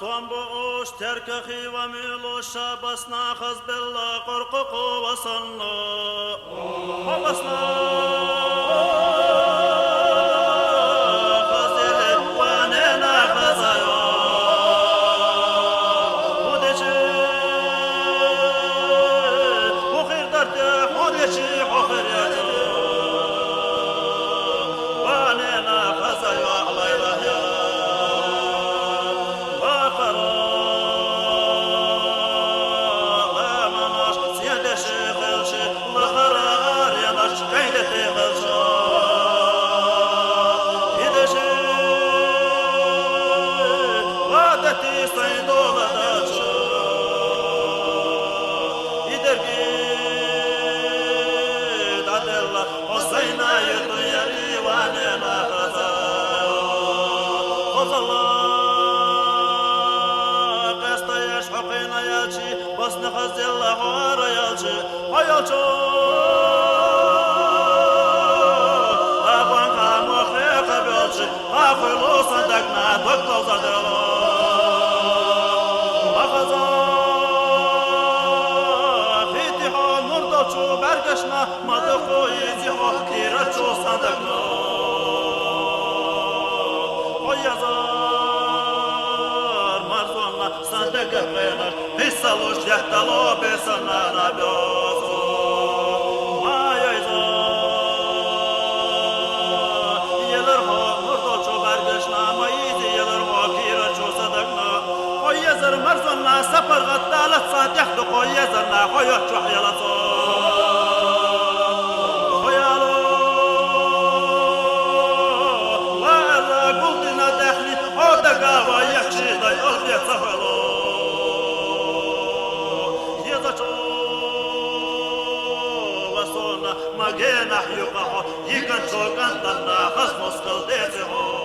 Tomboş terkehi ve miluşa basna hazbella korkuku ve sanna basna hazeli ve nena hazayo hudeçi hukhir darte hudeçi hukhir yadı ve nena hazayo alayla ya Basna hazella harayalcı hayalcı Aban kamuhe kabelcı Akıllı sandakna doktor zadelo Akaza Fitiha nurdoçu bergeşna Madıku iziho Kiraçu sandakna Sandaka plenar, pisaloš jahtalo pesana na biozo. Majajza, yeler ho murdočo bergešna, majizi yeler ho kiračo sadakna. Koyezer marzonna sapar gattalat sadjahdu koyezerna koyoču hayalazo. Koyalo, vara guldina dehli, odaga va yakşiday olbiyat safalo. Magena yuqaho yikan chokan tanna khas moskal dete ho